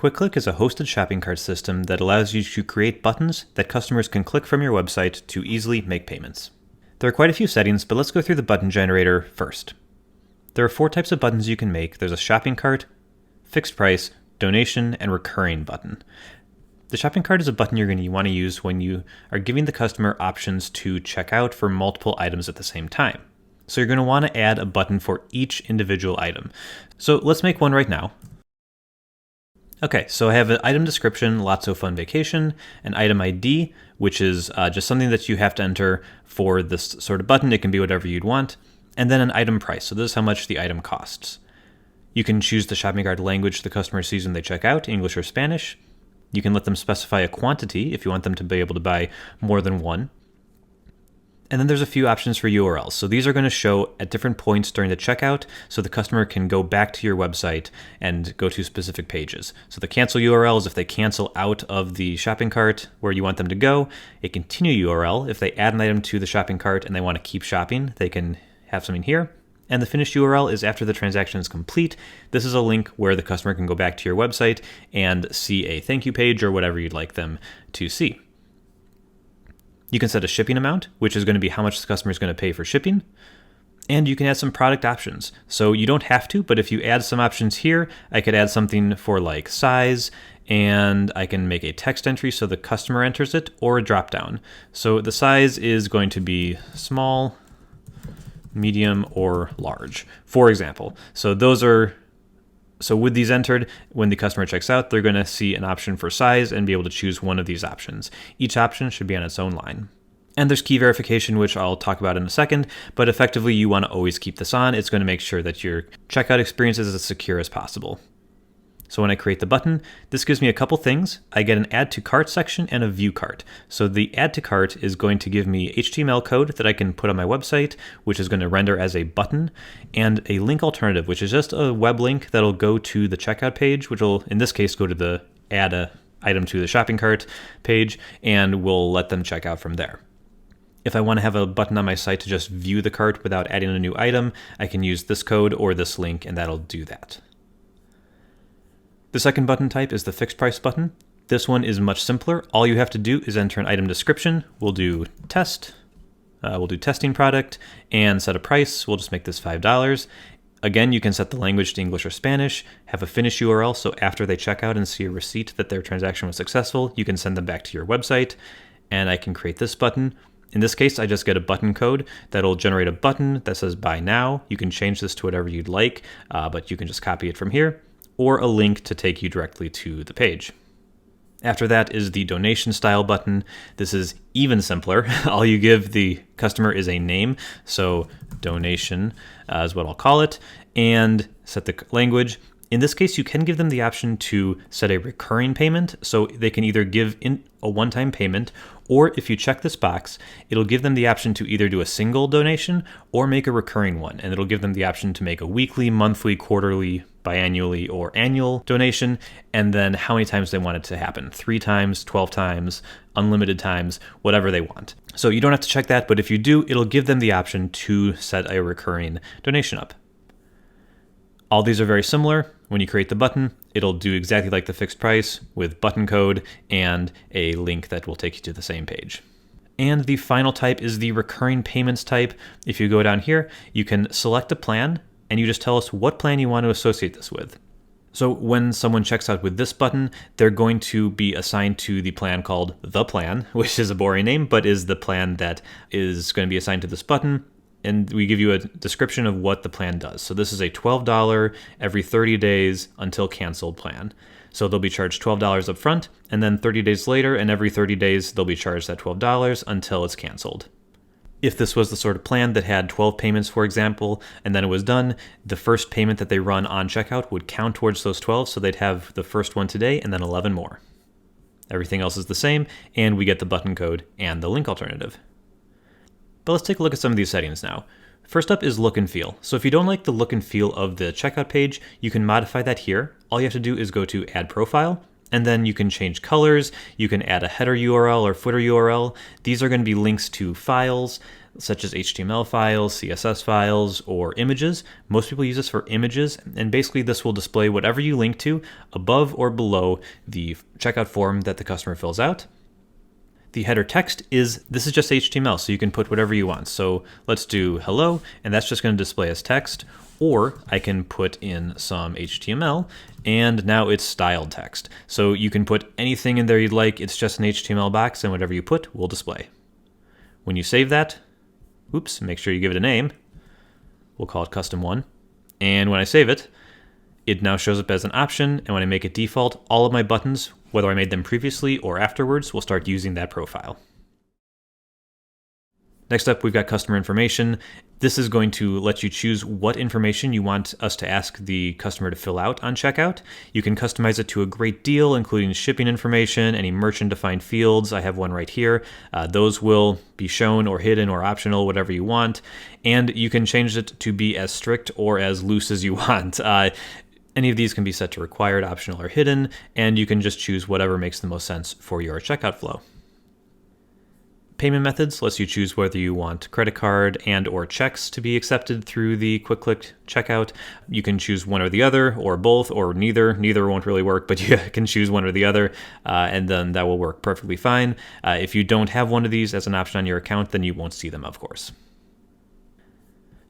Quickclick is a hosted shopping cart system that allows you to create buttons that customers can click from your website to easily make payments. There are quite a few settings, but let's go through the button generator first. There are 4 types of buttons you can make. There's a shopping cart, fixed price, donation, and recurring button. The shopping cart is a button you're going to want to use when you are giving the customer options to check out for multiple items at the same time. So you're going to want to add a button for each individual item. So let's make one right now. Okay, so I have an item description, lots of fun vacation, an item ID, which is just something that you have to enter for this sort of button. It can be whatever you'd want. And then an item price. So this is how much the item costs. You can choose the shopping cart language the customer sees when they check out, English or Spanish. You can let them specify a quantity if you want them to be able to buy more than one. And then there's a few options for URLs. So these are going to show at different points during the checkout so the customer can go back to your website and go to specific pages. So the cancel URL is if they cancel out of the shopping cart where you want them to go. A continue URL, if they add an item to the shopping cart and they want to keep shopping, they can have something here. And the finish URL is after the transaction is complete. This is a link where the customer can go back to your website and see a thank you page or whatever you'd like them to see. You can set a shipping amount, which is going to be how much the customer is going to pay for shipping. And you can add some product options. So you don't have to, but if you add some options here, I could add something for like size, and I can make a text entry so the customer enters it, or a drop down. So the size is going to be small, medium, or large, for example. So with these entered, when the customer checks out, they're going to see an option for size and be able to choose one of these options. Each option should be on its own line. And there's key verification, which I'll talk about in a second, but effectively you want to always keep this on. It's going to make sure that your checkout experience is as secure as possible. So when I create the button, this gives me a couple things. I get an add to cart section and a view cart. So the add to cart is going to give me HTML code that I can put on my website, which is going to render as a button, and a link alternative, which is just a web link that'll go to the checkout page, which will, in this case, go to the add a item to the shopping cart page, and we'll let them check out from there. If I want to have a button on my site to just view the cart without adding a new item, I can use this code or this link, and that'll do that. The second button type is the fixed price button. This one is much simpler. All you have to do is enter an item description. We'll do test, we'll do testing product, and set a price. We'll just make this $5. Again, you can set the language to English or Spanish, have a finish URL, so after they check out and see a receipt that their transaction was successful, you can send them back to your website, and I can create this button. In this case, I just get a button code that'll generate a button that says buy now. You can change this to whatever you'd like, but you can just copy it from here, or a link to take you directly to the page. After that is the donation style button. This is even simpler. All you give the customer is a name, so donation is what I'll call it, and set the language. In this case, you can give them the option to set a recurring payment, so they can either give in a one-time payment, or if you check this box, it'll give them the option to either do a single donation or make a recurring one, and it'll give them the option to make a weekly, monthly, quarterly, biannually, or annual donation, and then how many times they want it to happen. 3 times, 12 times, unlimited times, whatever they want. So you don't have to check that, but if you do, it'll give them the option to set a recurring donation up. All these are very similar. When you create the button, it'll do exactly like the fixed price with button code and a link that will take you to the same page. And the final type is the recurring payments type. If you go down here, you can select a plan and you just tell us what plan you want to associate this with. So when someone checks out with this button, they're going to be assigned to the plan called The Plan, which is a boring name, but is the plan that is going to be assigned to this button. And we give you a description of what the plan does. So this is a $12 every 30 days until canceled plan. So they'll be charged $12 up front, and then 30 days later, and every 30 days, they'll be charged that $12 until it's canceled. If this was the sort of plan that had 12 payments, for example, and then it was done, the first payment that they run on checkout would count towards those 12, so they'd have the first one today and then 11 more. Everything else is the same, and we get the button code and the link alternative. But let's take a look at some of these settings now. First up is look and feel. So if you don't like the look and feel of the checkout page, you can modify that here. All you have to do is go to Add Profile, And then you can change colors, you can add a header URL or footer URL. These are going to be links to files, such as HTML files, CSS files, or images. Most people use this for images, and basically this will display whatever you link to above or below the checkout form that the customer fills out. The header text this is just HTML, so you can put whatever you want. So let's do hello, and that's just going to display as text. Or I can put in some HTML, and now it's styled text. So you can put anything in there you'd like. It's just an HTML box, and whatever you put will display. When you save that, make sure you give it a name. We'll call it custom1. And when I save it, it now shows up as an option. And when I make it default, all of my buttons, whether I made them previously or afterwards, will start using that profile. Next up, we've got customer information. This is going to let you choose what information you want us to ask the customer to fill out on checkout. You can customize it to a great deal, including shipping information, any merchant-defined fields. I have one right here. Those will be shown or hidden or optional, whatever you want. And you can change it to be as strict or as loose as you want. Any of these can be set to required, optional, or hidden, and you can just choose whatever makes the most sense for your checkout flow. Payment methods lets you choose whether you want credit card and or checks to be accepted through the Quickclick checkout. You can choose one or the other, or both, or neither. Neither won't really work, but you can choose one or the other, and then that will work perfectly fine. If you don't have one of these as an option on your account, then you won't see them, of course.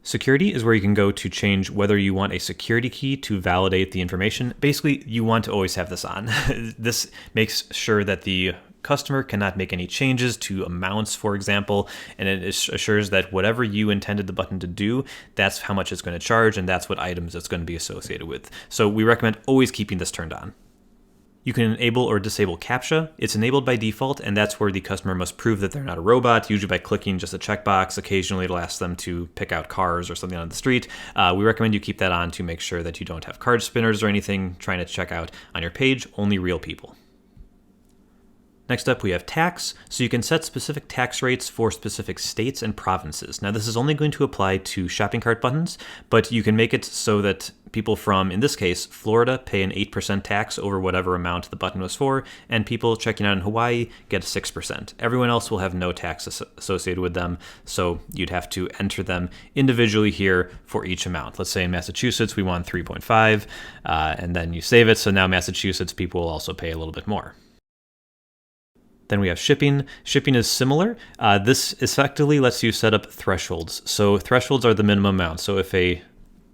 Security is where you can go to change whether you want a security key to validate the information. Basically, you want to always have this on. This makes sure that the customer cannot make any changes to amounts, for example, and it assures that whatever you intended the button to do, that's how much it's going to charge, and that's what items it's going to be associated with. So we recommend always keeping this turned on. You can enable or disable CAPTCHA. It's enabled by default, and that's where the customer must prove that they're not a robot, usually by clicking just a checkbox. Occasionally it'll ask them to pick out cars or something on the street. We recommend you keep that on to make sure that you don't have card spinners or anything trying to check out on your page, only real people. Next up, we have tax. So you can set specific tax rates for specific states and provinces. Now, this is only going to apply to shopping cart buttons, but you can make it so that people from, in this case, Florida pay an 8% tax over whatever amount the button was for, and people checking out in Hawaii get 6%. Everyone else will have no tax associated with them, so you'd have to enter them individually here for each amount. Let's say in Massachusetts, we want 3.5, and then you save it, so now Massachusetts people will also pay a little bit more. Then we have shipping. Shipping is similar. This effectively lets you set up thresholds. So thresholds are the minimum amount. So if a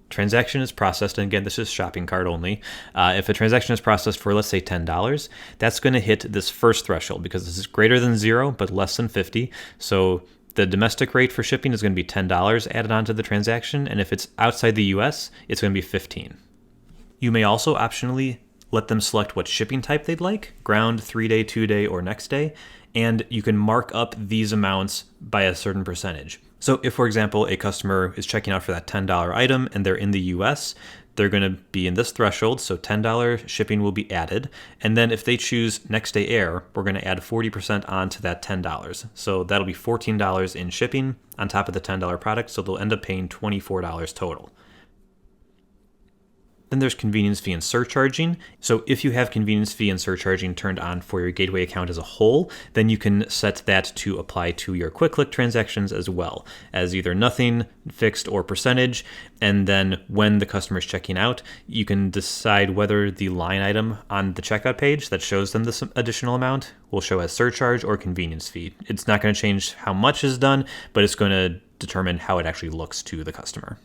transaction is processed, and again, this is shopping cart only. If a transaction is processed for, let's say, $10, that's going to hit this first threshold because this is greater than 0, but less than 50. So the domestic rate for shipping is going to be $10 added onto the transaction. And if it's outside the US, it's going to be 15. You may also optionally let them select what shipping type they'd like, ground, 3-day, 2-day, or next day, and you can mark up these amounts by a certain percentage. So if, for example, a customer is checking out for that $10 item and they're in the US, they're going to be in this threshold, so $10 shipping will be added. And then if they choose next day air, we're going to add 40% onto that $10. So that'll be $14 in shipping on top of the $10 product, so they'll end up paying $24 total. Then there's convenience fee and surcharging. So if you have convenience fee and surcharging turned on for your gateway account as a whole, then you can set that to apply to your Quickclick transactions as well, as either nothing, fixed, or percentage. And then when the customer is checking out, you can decide whether the line item on the checkout page that shows them this additional amount will show as surcharge or convenience fee. It's not going to change how much is done, but it's going to determine how it actually looks to the customer.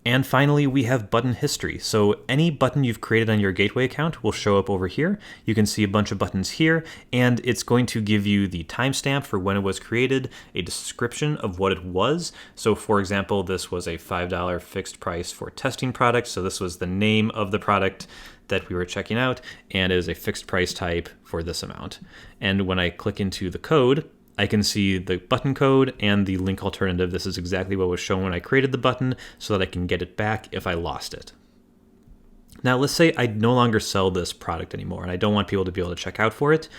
And finally, we have button history. So any button you've created on your gateway account will show up over here. You can see a bunch of buttons here, and it's going to give you the timestamp for when it was created, a description of what it was. So for example, this was a $5 fixed price for testing products. So this was the name of the product that we were checking out, and it is a fixed price type for this amount. And when I click into the code, I can see the button code and the link alternative. This is exactly what was shown when I created the button so that I can get it back if I lost it. Now, let's say I no longer sell this product anymore and I don't want people to be able to check out for it.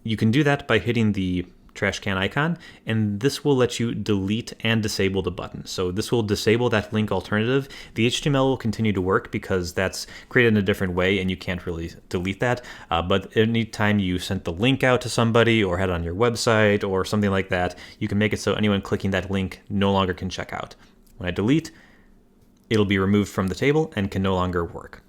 You can do that by hitting the trash can icon, and this will let you delete and disable the button. So this will disable that link alternative. The HTML will continue to work because that's created in a different way and you can't really delete that. But anytime you sent the link out to somebody or had it on your website or something like that, you can make it so anyone clicking that link no longer can check out. When I delete, it'll be removed from the table and can no longer work.